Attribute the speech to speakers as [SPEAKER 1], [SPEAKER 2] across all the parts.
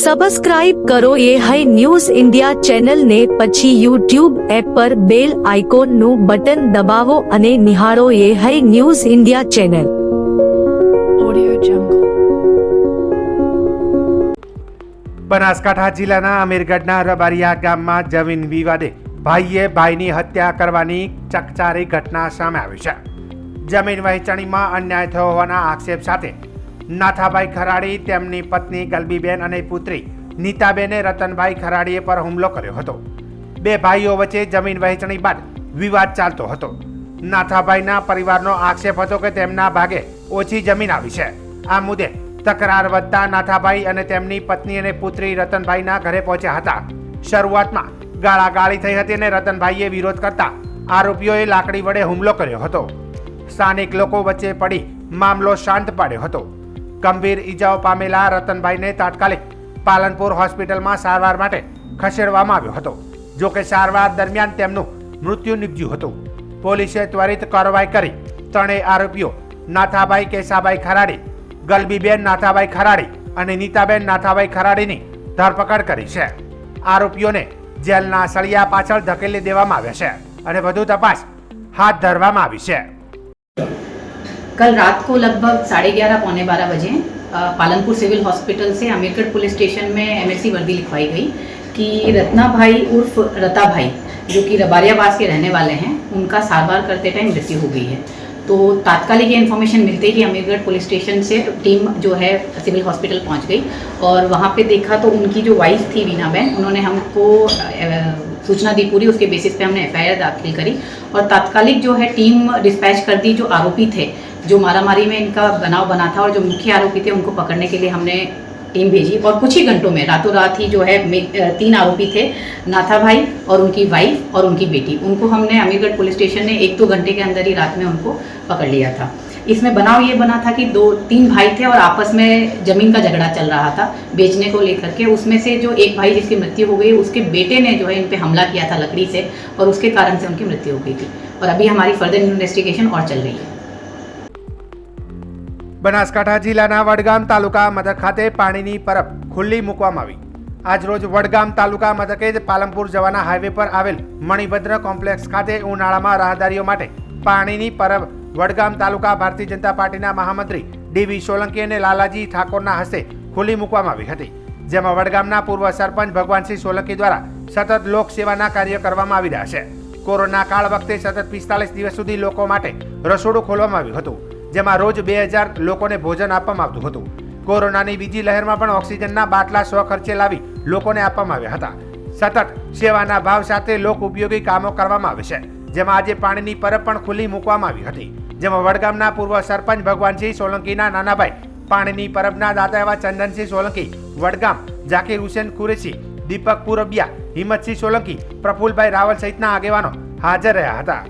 [SPEAKER 1] Subscribe કરો એ high news India ચેનલને, પછી યુટ્યુબ એપ પર બેલ આઇકોનનું બટન દબાવો અને નિહાળો એ high news India channel.
[SPEAKER 2] Banaskantha જિલ્લાના અમીરગઢના રબારિયા ગામમાં જમીન વિવાદે ભાઈએ ભાઈની હત્યા કરવાની ચકચારી ઘટના સામે આવી છે. જમીન વહેંચણીમાં અન્યાય થયો હોવાના આક્ષેપ સાથે નાથાભાઈ ખરાડી, તેમની પત્ની ગલબીબેન અને પુત્રી નીતાબેને રતનભાઈ ખરાડીએ પર હુમલો કર્યો હતો. બે ભાઈઓ વચ્ચે જમીન વહેંચણી બાદ વિવાદ ચાલતો હતો. નાથાભાઈના પરિવારનો આક્ષેપ હતો કે તેમના ભાગે ઓછી જમીન આવી છે. આ મુદ્દે તકરાર વધતા નાથાભાઈ અને તેમની પત્ની અને પુત્રી રતનભાઈના ઘરે પહોંચ્યા હતા. શરૂઆતમાં ગાળાગાળી થઈ હતી અને રતનભાઈએ વિરોધ કરતા આરોપીઓએ લાકડી વડે હુમલો કર્યો હતો. સ્થાનિક લોકો વચ્ચે પડી મામલો શાંત પાડ્યો હતો. ગંભીર ઈજાઓ પામેલા રતનભાઈને તાત્કાલિક પાલનપુર હોસ્પિટલમાં સારવાર માટે ખસેડવામાં આવ્યો હતો. જોકે સારવાર દરમિયાન તેમનું મૃત્યુ નિપજ્યું હતું. પોલીસે ત્વરિત કાર્યવાહી કરી ત્રણેય આરોપીઓ નાથાભાઈ કેશાભાઈ ખરાડી, ગલબીબેન નાથાભાઈ ખરાડી અને નીતાબેન નાથાભાઈ ખરાડીની ધરપકડ કરી છે. આરોપીઓને જેલના સળિયા પાછળ ધકેલી દેવામાં આવ્યા છે અને વધુ તપાસ હાથ ધરવામાં આવી છે.
[SPEAKER 3] कल रात को लगभग 11:30 पौने 12 बजे पालनपुर सिविल हॉस्पिटल से अमीरगढ़ पुलिस स्टेशन में एमएससी वर्दी लिखवाई गई कि रत्ना भाई उर्फ रता भाई, जो कि रबारियाबास के रहने वाले हैं, उनका सारवार करते टाइम मृत्यु हो गई है. तो तात्कालिक ये इन्फॉर्मेशन मिलते ही अमीरगढ़ पुलिस स्टेशन से टीम जो है सिविल हॉस्पिटल पहुंच गई और वहाँ पे देखा तो उनकी जो वाइफ थी वीनाबेन, उन्होंने हमको सूचना दी पूरी. उसके बेसिस पे हमने एफआईआर दाखिल करी और तात्कालिक जो है टीम डिस्पैच कर दी. जो आरोपी थे, जो मारामारी में इनका बनाव बना था और जो मुख्य आरोपी थे, उनको पकड़ने के लिए हमने टीम भेजी और कुछ ही घंटों में रातों रात ही जो है 3 आरोपी थे, नाथाभाई और उनकी वाइफ और उनकी बेटी, उनको हमने अमीरगढ़ पुलिस स्टेशन ने 1-2 घंटे के अंदर ही रात में उनको पकड़ लिया था. इसमें बनाव ये बना था कि 2-3 भाई थे और आपस में ज़मीन का झगड़ा चल रहा था बेचने को लेकर के. उसमें से जो एक भाई जिसकी मृत्यु हो गई, उसके बेटे ने जो है इन पे हमला किया था लकड़ी से और उसके कारण से उनकी मृत्यु हो गई थी. और अभी हमारी फर्दर इन्वेस्टिगेशन और चल रही है.
[SPEAKER 2] બનાસકાંઠા જિલ્લાના વડગામ તાલુકા મથક ખાતે પાણીની પરબ ખુલ્લી મૂકવામાં આવી. આજરોજ વડગામ તાલુકા મથકે જ પાલનપુર જવાના હાઈવે પર આવેલ મણિભદ્ર કોમ્પ્લેક્સ ખાતે ઉનાળામાં રાહદારીઓ માટે પાણીની પરબ વડગામ તાલુકા ભારતીય જનતા પાર્ટીના મહામંત્રી ડીવી સોલંકી અને લાલાજી ઠાકોરના હસ્તે ખુલ્લી મૂકવામાં આવી હતી. જેમાં વડગામના પૂર્વ સરપંચ ભગવાનસિંહ સોલંકી દ્વારા સતત લોકસેવાના કાર્ય કરવામાં આવી રહ્યા છે. કોરોના કાળ વખતે સતત 45 દિવસ સુધી લોકો માટે રસોડું ખોલવામાં આવ્યું હતું, જેમાં રોજ 2000 લોકોને ભોજન આપવામાં આવતું હતું. કોરોનાની બીજી લહેરમાં પણ ઓક્સિજનના બાટલા સ્વખર્ચે લાવી લોકોને આપવામાં આવ્યા હતા. સતત સેવાના ભાવ સાથે લોક ઉપયોગી કામો કરવામાં આવે છે. જેમાં આજે પાણીની પરબ પણ ખુલ્લી મૂકવામાં આવી હતી. જેમાં વડગામના પૂર્વ સરપંચ ભગવાનસિંહ સોલંકીના નાના ભાઈ, પાણીની પરબના દાતા એવા ચંદનસિંહ સોલંકી, વડગામ ઝાકીર હુસેન કુરેશી, દીપક પુરબિયા, હિંમતસિંહ સોલંકી, પ્રફુલભાઈ રાવલ સહિતના આગેવાનો હાજર રહ્યા હતા.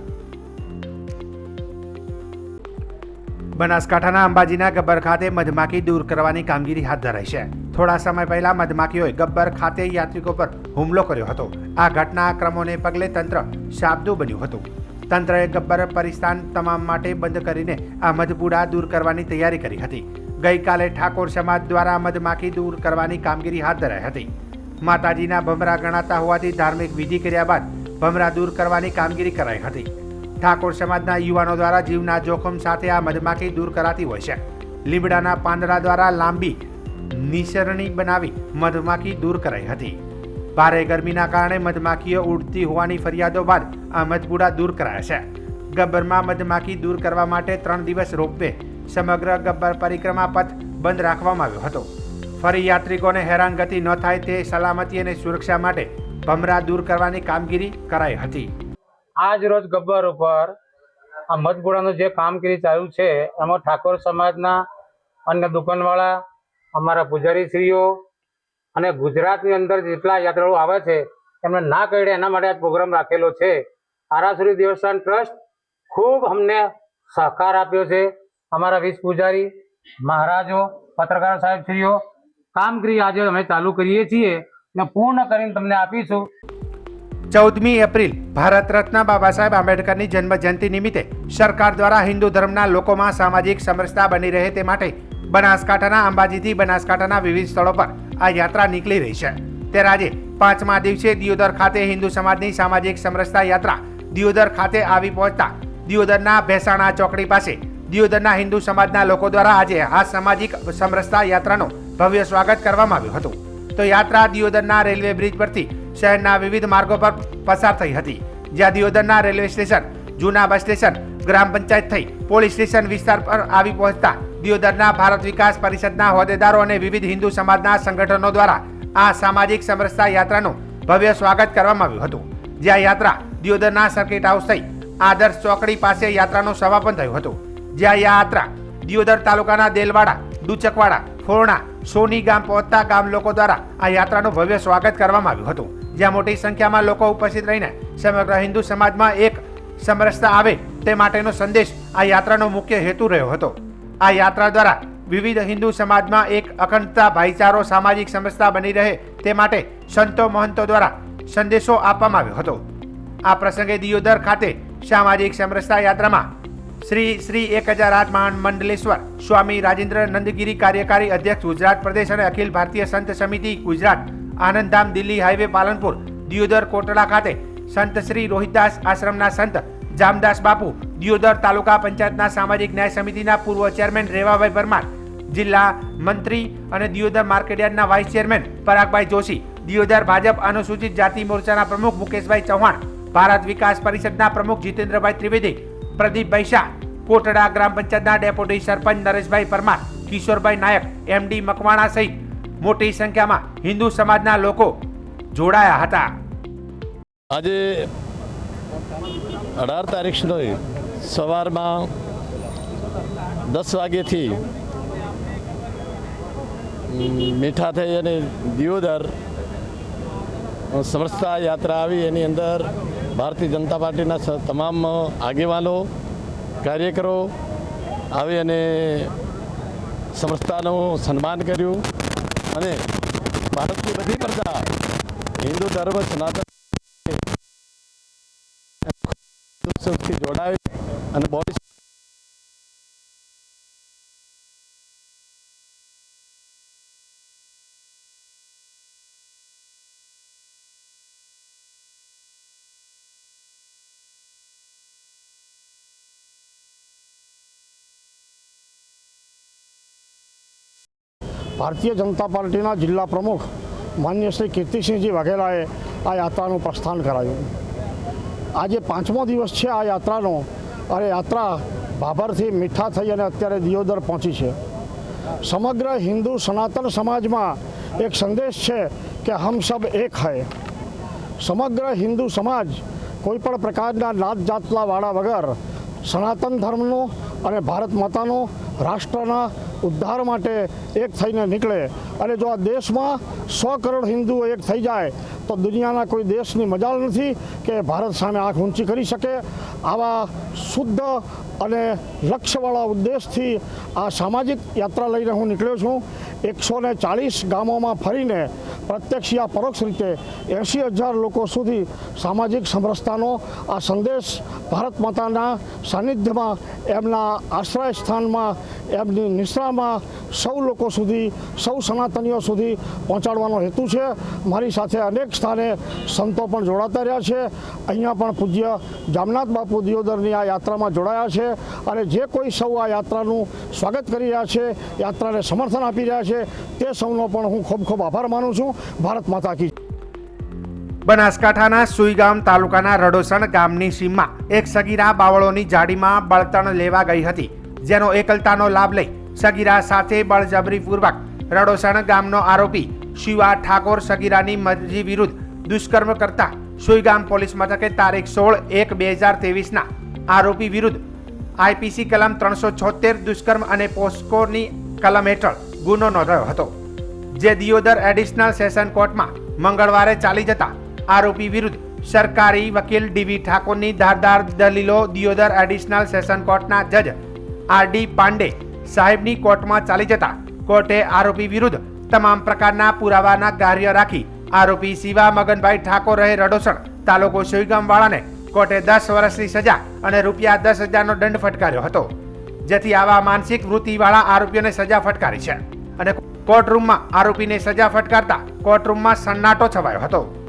[SPEAKER 2] બનાસકાંઠાના અંબાજીના ગબ્બર ખાતે મધમાખી દૂર કરવાની કામગીરી હાથ ધરાઈ છે. થોડા સમય પહેલા મધમાખીઓએ ગબ્બર ખાતે યાત્રિકો પર હુમલો કર્યો હતો. આ ઘટનાક્રમોને પગલે તંત્ર શાબદું બન્યું હતું. તંત્રએ ગબ્બર પરિસ્થાન તમામ માટે બંધ કરીને આ મધપૂડા દૂર કરવાની તૈયારી કરી હતી. ગઈકાલે ઠાકોર સમાજ દ્વારા મધમાખી દૂર કરવાની કામગીરી હાથ ધરાઈ હતી. માતાજીના ભમરા ગણાતા હોવાથી ધાર્મિક વિધિ કર્યા બાદ ભમરા દૂર કરવાની કામગીરી કરાઈ હતી. ઠાકોર સમાજના યુવાનો દ્વારા જીવના જોખમ સાથે આ મધમાખી દૂર કરાતી હોય છે. લીમડાના પાંદડા દ્વારા લાંબી નિસરણી બનાવી મધમાખી દૂર કરાઈ હતી. ભારે ગરમીના કારણે મધમાખીઓ ઉડતી હોવાની ફરિયાદો બાદ આ મધપૂડા દૂર કરાયા છે. ગબ્બરમાં મધમાખી દૂર કરવા માટે 3 દિવસ રોપવે સમગ્ર ગબ્બર પરિક્રમા પથ બંધ રાખવામાં આવ્યો હતો. ફરી યાત્રિકોને હેરાનગતિ ન થાય તે સલામતી અને સુરક્ષા માટે ભમરા દૂર કરવાની કામગીરી કરાઈ હતી.
[SPEAKER 4] આજ રોજ ગબ્બર ઉપર આ મધપૂડાનું જે કામગીરી ચાલુ છે, એમાં ઠાકોર સમાજના અન્ય દુકાનવાળા, અમારા પૂજારીશ્રીઓ અને ગુજરાતની અંદર જેટલા યાત્રાળુઓ આવે છે એમને ના કહે એના માટે આ પ્રોગ્રામ રાખેલો છે. આરાસુરી દેવસ્થાન ટ્રસ્ટ ખૂબ અમને સહકાર આપ્યો છે. અમારા 20 પૂજારી મહારાજો, પત્રકાર સાહેબશ્રીઓ, કામગીરી આજે અમે ચાલુ કરીએ છીએ ને પૂર્ણ કરીને તમને આપીશું.
[SPEAKER 2] 14મી એપ્રિલ ભારત રત્ન બાબા સાહેબ આંબેડકરની જન્મ જયંતિ નિમિત્તે સરકાર દ્વારા હિન્દુ ધર્મના લોકોમાં સામાજિક સમરસતા બની રહે તે માટે બનાસકાંઠાના અંબાજીથી બનાસકાંઠાના વિવિધ સ્થળો પર આ યાત્રા નીકળી રહી છે। ત્યારે આજે 5મા દિવસે દિયોદર ખાતે હિન્દુ સમાજની સામાજિક સમરસતા યાત્રા દિયોદર ખાતે આવી પહોંચતા દિયોદરના ભેસાણા ચોકડી પાસે દિયોદરના હિન્દુ સમાજના લોકો દ્વારા આજે આ સામાજિક સમરસતા યાત્રાનું ભવ્ય સ્વાગત કરવામાં આવ્યું હતું। તો યાત્રા દિયોદરના રેલવે બ્રિજ પરથી શહેરના વિવિધ માર્ગો પર પસાર થઈ હતી, જ્યાં દિયોદરના રેલવે સ્ટેશન, જૂના બસ સ્ટેશન, ગ્રામ પંચાયત થઈ પોલીસ સ્ટેશન વિસ્તાર પર આવી પહોંચતા દિયોદરના ભારત વિકાસ પરિષદના હોદ્દેદારો અને વિવિધ હિન્દુ સમાજના સંગઠનો દ્વારા આ સામાજિક સમરસતા યાત્રાનું ભવ્ય સ્વાગત કરવામાં આવ્યું હતું। જ્યાં યાત્રા દિયોદરના સર્કિટ હાઉસ થઈ આદર્શ ચોકડી પાસે યાત્રાનું સમાપન થયું હતું। જ્યાં યાત્રા દિયોદર તાલુકાના દેલવાડા, ડુચકવાડા, ફોરણા, સોની ગામ પહોંચતા ગામ લોકો દ્વારા આ યાત્રાનું ભવ્ય સ્વાગત કરવામાં આવ્યું હતું। જ્યાં મોટી સંખ્યામાં લોકો ઉપસ્થિત રહીને સમગ્ર હિન્દુ સમાજમાં એક સમરસતા આવે તે માટેનો સંદેશ આ યાત્રાનો મુખ્ય હેતુ રહ્યો હતો। આ યાત્રા દ્વારા વિવિધ હિન્દુ સમાજમાં એક અખંડતા, ભાઈચારો, સામાજિક સમરસતા બની રહે તે માટે સંતો મહંતો દ્વારા સંદેશો આપવામાં આવ્યો હતો। આ પ્રસંગે દિયોદર ખાતે સામાજિક સમરસતા યાત્રામાં શ્રી 1008 મહાન મંડલેશ્વર સ્વામી રાજેન્દ્ર નંદગીરી, કાર્યકારી અધ્યક્ષ ગુજરાત પ્રદેશ અને અખિલ ભારતીય સંત સમિતિ ગુજરાત, આનંદધામ દિલ્હી હાઈવે પાલનપુર, દિયોદર કોટડા ખાતે સંત શ્રી રોહિતદાસ આશ્રમના સંત જામદાસ બાપુ, દિયોદર તાલુકા પંચાયતના સામાજિક ન્યાય સમિતિના પૂર્વ ચેરમેન રેવાભાઈ પરમાર, જિલ્લા મંત્રી અને દિયોદર માર્કેટયાર્ડના વાઇસ ચેરમેન પરાગભાઈ જોશી, દિયોદર ભાજપ અનુસૂચિત જાતિ મોરચાના પ્રમુખ મુકેશભાઈ ચૌહાણ, ભારત વિકાસ પરિષદના પ્રમુખ જીતેન્દ્રભાઈ ત્રિવેદી, પ્રદીપભાઈ શાહ, કોટડા ગ્રામ પંચાયતના ડેપ્યુટી સરપંચ નરેશભાઈ પરમાર, કિશોરભાઈ નાયક, એમડી મકવાણા સહિત મોટી સંખ્યામાં હિન્દુ સમાજના લોકો જોડાયા હતા।
[SPEAKER 5] આજે 18 તારીખનો સવારમાં 10 વાગ્યાથી મીઠા થઈ અને દિયોદર સમરસતા યાત્રા આવી। એની અંદર ભારતીય જનતા પાર્ટીના તમામ આગેવાનો, કાર્યકરો આવી અને સમરસતાનું સન્માન કર્યું અને ભારતની બધી પ્રજા હિન્દુ ધર્મ સનાતન થી જોડાય અને બોડી
[SPEAKER 6] ભારતીય જનતા પાર્ટીના જિલ્લા પ્રમુખ માન્ય શ્રી કીર્તિસિંહજી વાઘેલાએ આ યાત્રાનું પ્રસ્થાન કરાયું। આજે 5મો દિવસ છે આ યાત્રાનો અને યાત્રા ભાભરથી મીઠા થઈ અને અત્યારે દિયોદર પહોંચી છે। સમગ્ર હિન્દુ સનાતન સમાજમાં એક સંદેશ છે કે હમ સબ એક હૈ। સમગ્ર હિન્દુ સમાજ કોઈ પણ પ્રકારના નાત જાતલાવાળા વગર સનાતન ધર્મનો અને ભારત માતાનો, રાષ્ટ્રના ઉદ્ધાર માટે એક થઈને નીકળે અને જો આ દેશમાં 100 કરોડ હિન્દુઓ એક થઈ જાય તો દુનિયાના કોઈ દેશની મજાલ નથી કે ભારત સામે આંખ ઊંચી કરી શકે। આવા શુદ્ધ અને લક્ષ્યવાળા ઉદ્દેશથી આ સામાજિક યાત્રા લઈને હું નીકળ્યો છું। 140 ગામોમાં ફરીને પ્રત્યક્ષ યા પરોક્ષ રીતે 80,000 લોકો સુધી સામાજિક સમરસતાનો આ સંદેશ ભારત માતાના સાનિધ્યમાં, એમના આશ્રય સ્થાનમાં, એમની નિશ્રામાં સૌ લોકો સુધી, સૌ સનાતનીઓ સુધી પહોંચાડવાનો હેતુ છે। મારી સાથે અનેક સ્થાને સંતો પણ જોડાતા રહ્યા છે। અહીંયા પણ પૂજ્ય જામનાથ બાપુ દિયોદરની આ યાત્રામાં જોડાયા છે અને જે કોઈ સૌ આ યાત્રાનું સ્વાગત કરી રહ્યા છે, યાત્રાને સમર્થન આપી રહ્યા છે, તે સૌનો પણ હું ખૂબ ખૂબ આભાર માનું છું। ભારત માતા કી।
[SPEAKER 2] બનાસકાંઠાના સુઈગામ તાલુકાના રડોસણ ગામની સીમમાં એક સગીરા બાવળોની જાડીમાં બળતણ લેવા ગઈ હતી, જેનો એકલતાનો લાભ લઈ સગીરા સાથે બળજબરીપૂર્વક રડોસણ ગામનો આરોપી શિવા ઠાકોર સગીરાની મરજી વિરુદ્ધ દુષ્કર્મ કરતા સુઈગામ પોલીસ મથકે તારીખ 16/1/2023ના આરોપી વિરુદ્ધ આઈપીસી કલમ 376 દુષ્કર્મ અને પોસ્કોની કલમ હેઠળ ગુનો નોંધાયો હતો, જે દિયોદર એડિશનલ સેશન કોર્ટમાં મંગળવારે ચાલી જતા આરોપી વિરુદ્ધ સરકારી વકીલ ડીવી ઠાકોરની ધારદાર દલીલો દિયોદર એડિશનલ સેશન કોર્ટના જજ આરડી પાંડે સાહેબની કોર્ટમાં ચાલી જતા કોર્ટે આરોપી વિરુદ્ધ તમામ પ્રકારના પુરાવાના કાર્ય રાખી આરોપી શિવા મગનભાઈ ઠાકોર રહે રડોસણ, તાલુકો સુઈગામ વાળાને કોર્ટે 10 વર્ષની સજા અને રૂપિયા 10,000નો દંડ ફટકાર્યો હતો। જેથી આવા માનસિક વૃત્તિવાળા આરોપીઓને સજા ફટકારી છે અને કોર્ટરૂમમાં આરોપીને સજા ફટકારતા કોર્ટરૂમમાં સન્નાટો છવાયો હતો.